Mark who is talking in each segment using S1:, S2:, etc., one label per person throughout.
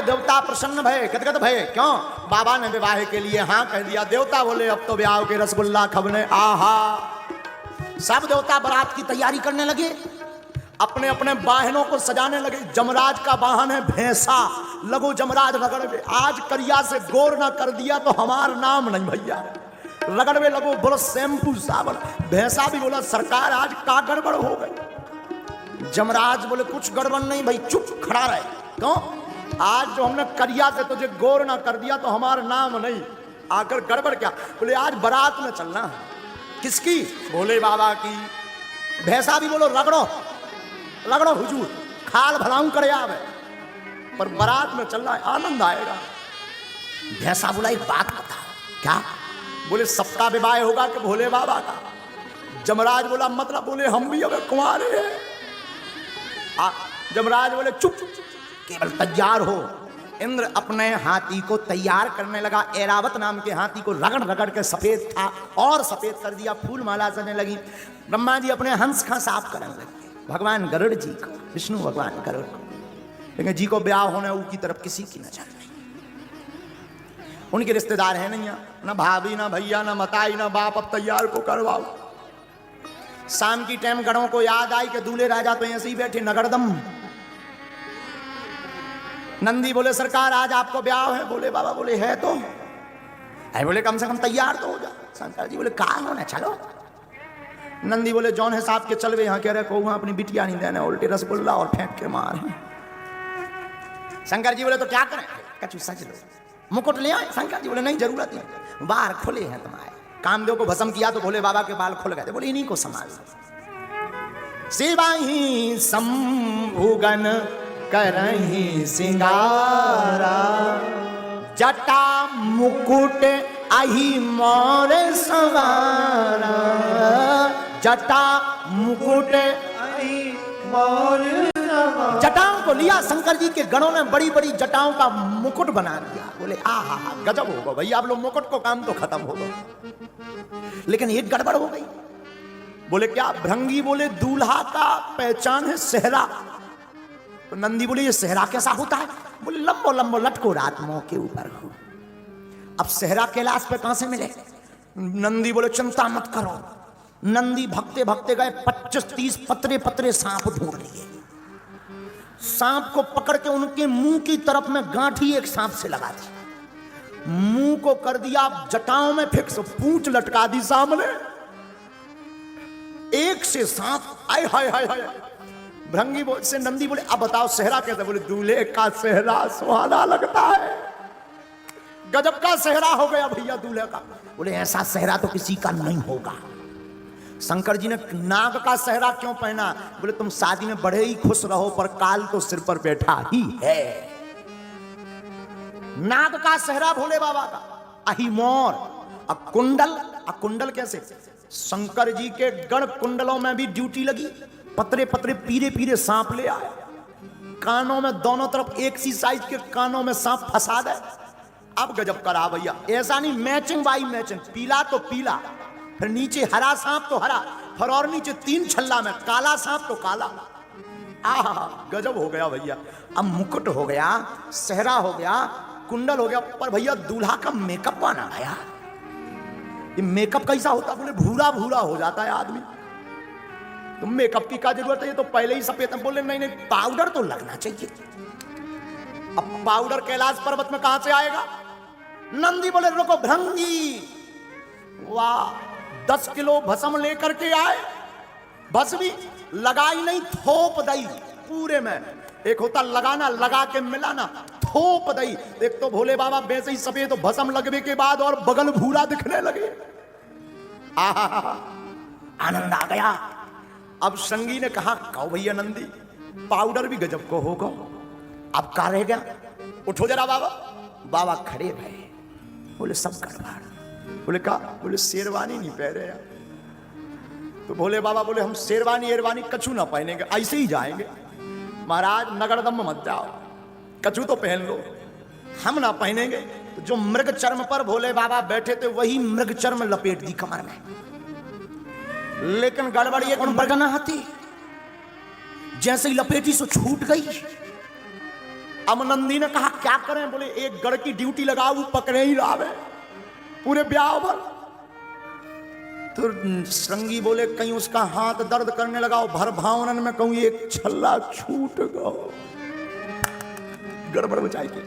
S1: आए देवता प्रसन्न भय, गदगद भय। क्यों? बाबा ने विवाह के लिए हाँ कह दिया। देवता बोले अब तो ब्याह के रसगुल्ला खबने। आहा, सब देवता बारात की तैयारी करने लगे, अपने अपने वाहनों को सजाने लगे। जमराज का वाहन है भैंसा, लगो जमराज रगड़वे। आज करिया से गोर ना कर दिया तो हमार नाम नहीं भैया। रगड़वे लगो, बोलो शैम्पू साबुन। भैंसा भी बोला सरकार आज का गड़बड़ हो गई। जमराज बोले कुछ गड़बड़ नहीं भाई, चुप खड़ा रहे। क्यों? आज जो हमने करिया से तुझे गौर ना कर दिया तो हमारा नाम नहीं। आकर गड़बड़ क्या? बोले आज बारात में चलना है। किसकी? भोले बाबा की। भैंसा भी बोलो रगड़ो रगड़ो हुजूर, खाल भलाऊं करे आवे, पर बारात में चलना है, आनंद आएगा। भैंसा बोला एक बात बताओ। क्या? बोले सबका विवाह होगा कि भोले बाबा का? जमराज बोला मतलब? बोले हम भी अबे कुंवारे हैं। जमराज बोले चुप, केवल तैयार हो। इंद्र अपने हाथी को तैयार करने लगा। ऐरावत नाम के हाथी को रगड़ रगड़ के सफेद था और सफेद कर दिया, फूल माला सजने लगी। ब्रह्मा जी अपने हंस का साफ करने लगे, भगवान गरुड़ जी को, विष्णु भगवान गरुड़ को। लेकिन जी को ब्याह होने की तरफ किसी की नजर नहीं। उनके रिश्तेदार है नहीं, ना भाभी ना भैया ना मताई ना बाप। अब तैयार को करवाओ। शाम की टाइम गणों को याद आई कि दूल्हे राजा तो ऐसे ही बैठे नगरदम। नंदी बोले सरकार आज आपको ब्याह है? बोले बाबा बोले है तो है। बोले कम से कम तैयार तो हो जा। शंकर जी बोले कहाँ होना, चलो। नंदी बोले जौन है साहब के चलवे यहाँ कह रहे को वहां अपनी बिटिया नहीं देना, उल्टे रसगुल्ला और फेंक के मार। शंकर जी बोले तो क्या करें? कछु सच लो, मुकुट ले आए। शंकर जी बोले नहीं जरूरत नहीं, बाहर खुले हैं तुम्हारे। कामदेव को भस्म किया तो भोले बाबा के बाल खुल गए थे। बोले इन्हीं को संभाल। सिवाही संभुगन करही सिंगारा, जटा मुकुट आही मोर सवारा। जटा मुकुट आही मोर सवारा। जटाओं को लिया शंकर जी के गणों ने, बड़ी बड़ी जटाओं का मुकुट बना दिया। बोले आहा हा गजब होगा भैया, आप लोग मुकुट को काम तो खत्म हो गया। लेकिन एक गड़बड़ हो गई। बोले क्या? भृंगी बोले दूल्हा का पहचान है सेहरा। तो नंदी बोले ये सेहरा कैसा होता है? बोले लंबो लंबो लटको रात मुंह के ऊपर हो। अब सेहरा कैलाश पे कहां से मिले? नंदी बोले चिंता मत करो। नंदी भगते भगते गए, 25-30 पतरे पतरे सांप ढूंढ लिए। सांप को पकड़ के उनके मुंह की तरफ में गांठी एक सांप से लगा दी, मुंह को कर दिया जटाओं में फिक्स, पूंछ लटका दी सामने। एक से सांप आय हाय हाय हाय। भृंगी से नंदी बोले अब बताओ सेहरा कैसे? बोले दूल्हे का सेहरा सुहाना लगता है। गजब का सेहरा हो गया भैया दूल्हे का। बोले ऐसा सेहरा तो किसी का नहीं होगा। शंकर जी ने नाग का सेहरा क्यों पहना? बोले तुम शादी में बड़े ही खुश रहो, पर काल तो सिर पर बैठा ही है। नाग का सेहरा भोले बाबा का। अहिमोर अकुंडल। अकुंडल कैसे? शंकर जी के गण कुंडलों में भी ड्यूटी लगी। पतरे पतरे पीरे पीरे सांप ले आए, कानों में दोनों तरफ एक सी साइज के कानों में सांप फंसा दे। अब गजब करा भैया, ऐसा नहीं मैचिंग बाई मैचिंग, पीला तो पीला, फिर नीचे हरा सांप तो हरा, फिर और नीचे 3 छल्ला में काला सांप तो काला। आहा गजब हो गया भैया। अब मुकुट हो गया, सेहरा हो गया, कुंडल हो गया, पर भैया दूल्हा का मेकअप बना गया। ये मेकअप कैसा होता? बोले भूरा भूरा हो जाता है आदमी। तो मेकअप की क्या जरूरत है, ये तो पहले ही सफेद। बोले नहीं नहीं पाउडर तो लगना चाहिए। अब पाउडर कैलाश पर्वत में कहां से आएगा? नंदी बोले रुको भृंगी, वाह 10 किलो भस्म लेकर के आए। भस्मी लगाई नहीं, थोप दई पूरे में। एक होता लगाना, लगा के मिलाना, थोप दई। एक तो भोले बाबा वैसे ही सफेद, तो भस्म लगने के बाद और बगल भूरा दिखने लगे। आहा आनंद आ गया। अब संगी ने कहा कहो भैया नंदी पाउडर भी गजब को होगा। अब का रह गया? उठो जरा बाबा। बाबा खड़े भये, बोले सब गड़बड़। बोले का? बोले शेरवानी नहीं पहने यार। तो भोले बाबा बोले हम शेरवानी एरवानी कछु ना पहनेंगे, ऐसे ही जाएंगे। महाराज नगरदम मत जाओ, कछु तो पहन लो, हम ना पहनेंगे। तो जो मृग चर्म पर भोले बाबा बैठे थे वही मृग चर्म लपेट दी कमर में। लेकिन गड़बड़ ये मृग ना हाथी, जैसे ही लपेटी सो छूट गई। अब नंदी ने कहा क्या करें, बोले एक गढ़ की ड्यूटी लगाओ, वो पकड़े ही रहा है पूरे ब्याह भर। तो श्रृंगी बोले कहीं उसका हाथ दर्द करने लगाओ, भर भावनन में कहूं एक छल्ला छूट गो, गड़बड़ मचाएगी।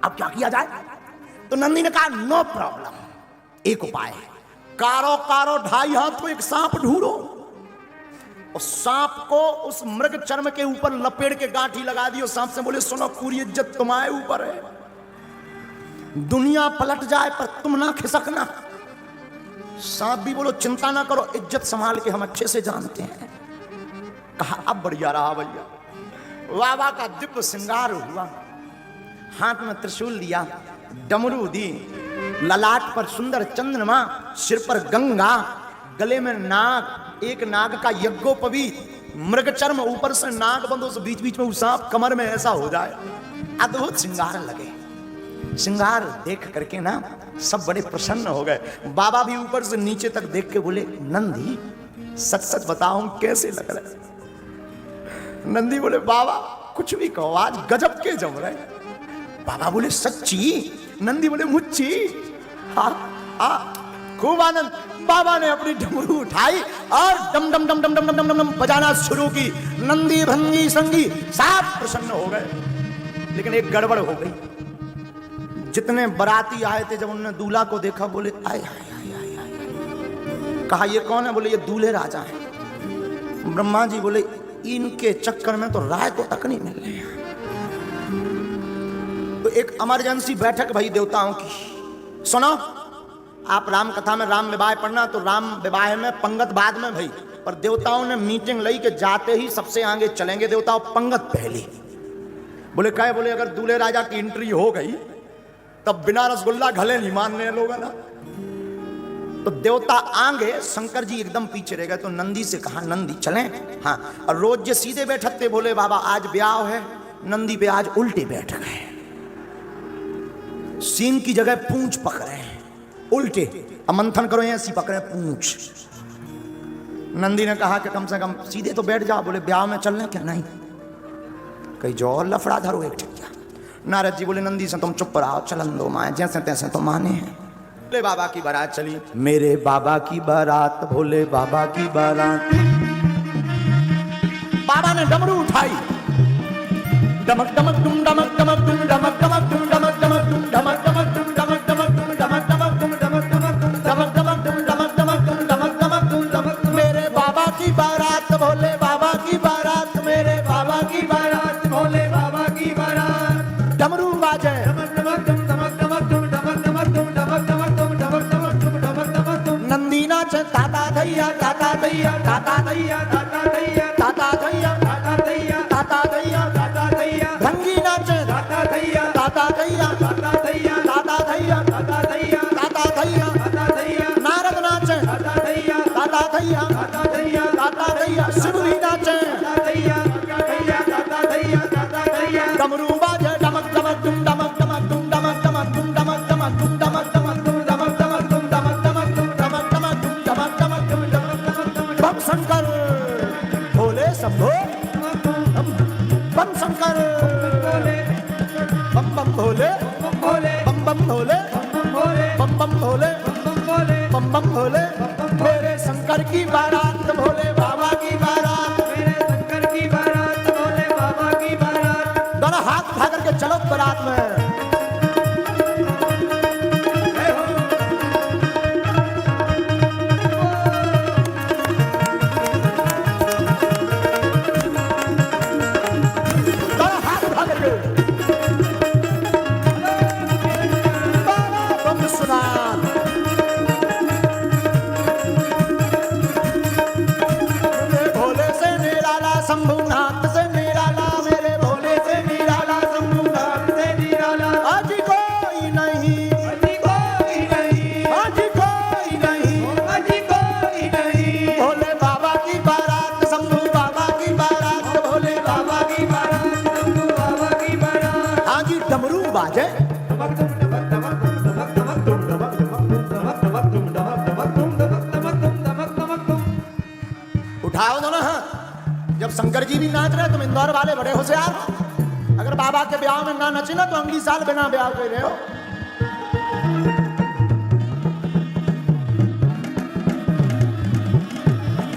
S1: अब क्या किया जाए? तो नंदी ने कहा नो प्रॉब्लम, एक उपाय है, कारो कारो 2.5 हाथ को एक सांप ढूंढो और सांप को उस मृग चर्म के ऊपर लपेट के गांठी लगा दियो। सांप से बोले सुनो, पूरी इज्जत तुम्हारे ऊपर है, दुनिया पलट जाए पर तुम ना खिसकना। सांप भी बोलो चिंता ना करो, इज्जत संभाल के हम अच्छे से जानते हैं। कहा अब बढ़िया रहा भैया। बाबा का दिव्य श्रृंगार हुआ, हाथ में त्रिशूल दिया, डमरू दी, ललाट पर सुंदर चंद्रमा, सिर पर गंगा, गले में नाग, एक नाग का यज्ञोपवीत, मृगचर्म, ऊपर से नाग बंद, उस बीच बीच में सांप, कमर में ऐसा हो जाए। अद्भुत श्रृंगार लगे। श्रृंगार देख करके ना सब बड़े प्रसन्न हो गए। बाबा भी ऊपर से नीचे तक देख के बोले नंदी सच सच बताओ कैसे लग रहा है? नंदी बोले बाबा कुछ भी कहो, आज गजब के जम रहे। बाबा बोले सच्ची? नंदी बोले मुच्ची। हाँ खूब आनंद। बाबा ने अपनी डमरू उठाई और डम डम डम डम डम डम डम डम बजाना शुरू की। नंदी भंगी संगी सब प्रसन्न हो गए, लेकिन एक गड़बड़ हो गई। जितने बराती आए थे, जब उन्होंने दूल्हा को देखा बोले आय आय आय आय आय। कहा ये कौन है? बोले ये दूल्हे राजा हैं। ब्रह्मा जी बोले इनके चक्कर में तो राय को तक नहीं मिल रही है। तो एक इमरजेंसी बैठक भाई देवताओं की। सुनो, आप राम कथा में राम विवाह पढ़ना, तो राम विवाह में पंगत बाद में भाई, पर देवताओं ने मीटिंग ली कि जाते ही सबसे आगे चलेंगे देवताओं, पंगत पहले। बोले क्या? बोले अगर दूल्हे राजा की एंट्री हो गई तब बिना रसगुल्ला गले नहीं मानने लोग ना। तो देवता आगे, शंकर जी एकदम पीछे रह गए। तो नंदी से कहा नंदी चलें? हाँ। और रोज जो सीधे बैठते बोले बाबा आज ब्याह है, नंदी पे आज उल्टे बैठ गए, सीन की जगह पूंछ पकड़े हैं उल्टे। अब मंथन करो, ऐसी पकड़े पूंछ। नंदी ने कहा कि कम से कम सीधे तो बैठ जाओ। बोले ब्याह में चलने क्या? नहीं, कहीं जो और लफड़ा धरो एक ठिकिया। नारद जी बोले नंदी से तुम चुप रहो, चलन दो माए, जैसे तैसे तो माने हैं। भोले बाबा की बारात चली। मेरे बाबा की बारात, भोले बाबा की बारात। बाबा ने डमरू उठाई, डमक डमक डुम डमक डमक डुम डमक डमक डुम डमक डमक डुम डमक डमक डुम डमक डमक डुम डमक डमक डुम डमक डमक डमक डुम डमक डमक डुम डमक डमक डुम डमक। मेरे बाबा की बारात, भोले बाबा की बारात, मेरे बाबा की बारात, भोले बाबा की बारात। डमरू बाजे, नंदी नाचे, ताता दैया ताता दैया ताता दैया ताता दैया ताता दैया ताता दैया ताता दैया ताता दैया। भंगी नाचे, ताता दैया ताता दैया ताता दैया ताता दैया ताता दैया ताता दैया ताता दैया। नारद नाचे, ताता दैया ताता दैया ताता दैया ताता दैया। शिव भी नाचे, ताता दैया ताता दैया ताता दैया। डमरू बाजे, डमक डमक डुम डमक डमक डुम डमक डमक डुम डमक डमक डुम डमक डमक डुम डमक डमक डुम डमक डमक डुम डमक डमक डुम डमक डमक डुम डमक डमक। बम शंकर भोले शंभो, बम शंकर बम बम भोले, बम बम भोले, बम बम भोले, बम बम भोले। मेरे शंकर की बारात, भोले बाबा की बारात, मेरे शंकर की बारात, भोले बाबा की बारात। दोनों हाथ उठा करके चलो बारात में। उठाओ दोनों हाथ। जब शंकर जी भी नाच रहे तुम इंदौर वाले बड़े होशियार। बाबा के ब्याह में ना नचे ना तो अगली साल बिना ब्याह कर रहे हो।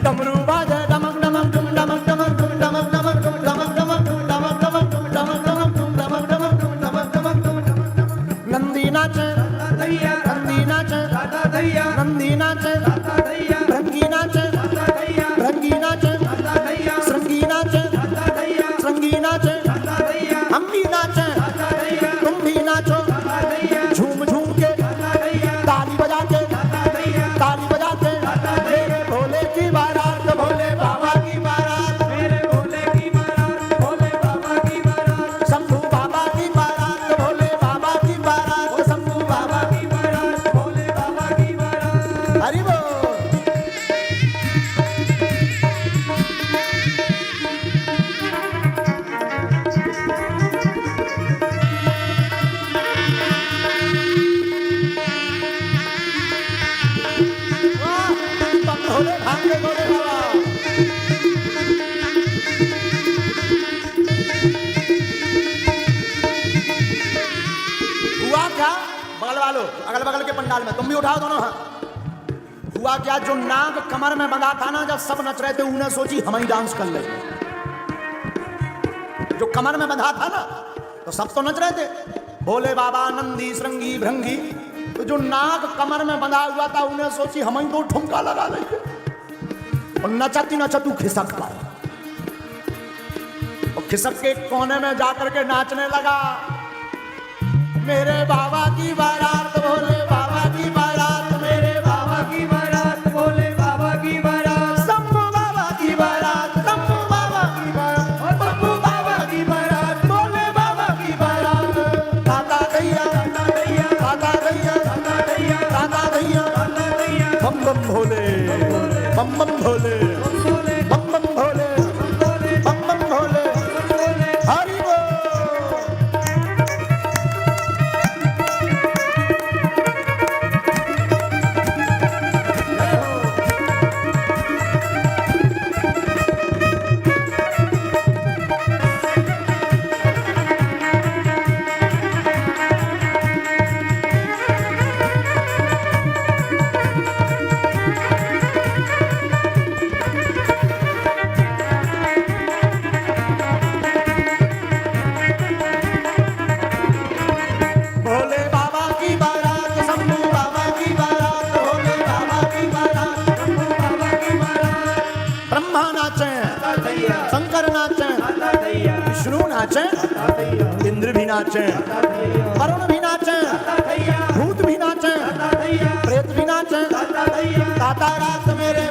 S1: डमरू बाजे डमक डमक डुम डमक डमक डुम डमक डमक डुम डमक डमक डुम डमक डमक डुम डमक डमक डुम डमक डमक डुम डमक डमक डुम डमक। नंदी नाचे नंदी नाचे नंदी नाचे भृंगी नाचे भृंगी नाचे श्रृंगी नाचे श्रृंगी नाचे हम भी नाचे तुम भी नाचो झूम झूम के ताली बजा के ताली बजा के मेरे भोले की बारात भोले बाबा की बारात मेरे भोले की बारात भोले बाबा की बारात शंभू बाबा की बारात भोले बाबा की बारात शंभू बाबा की बारात भोले बाबा की बारात। हरि बोल। भोले भांगे भोले बाबा। हुआ क्या बगल वालों अगल बगल के पंडाल में तुम भी उठाओ दोनों हाथ। हुआ क्या जो नाग कमर में बंधा था ना जब सब नच रहे थे उन्हें सोची हम ही डांस कर ले। जो कमर में बंधा था ना तो सब तो नच रहे थे भोले बाबा नंदी श्रृंगी भृंगी। तो जो नाग कमर में बंधा हुआ था उन्हें सोची हम ही दो ठुमका लगा लेंगे और नचती नचतू खिसक पाए और खिसक के कोने में जाकर के नाचने लगा। मेरे बाबा की बारात भोले बाबा की बारात मेरे बाबा की बारात भोले बाबा की बारात शंभू बाबा की बारात शंभू बाबा की बारात शंभू बाबा की बारात भोले बाबा की बारात। दादा दैया दादा दैया दादा दैया दादा दैया दादा दैया बम बम भोले बम बम भोले बम बम भोले बम बम भोले। हरि बोल। भोले बाबा की बारात शंभू बाबा की बारात भोले बाबा की बारात शंभू बाबा की बारात। ब्रह्मा नाचे शंकर नाचे विष्णु नाचे इंद्र भी नाचे वरुण भी नाचे भूत भी नाचे प्रेत भी नाचे। दाता रात मेरे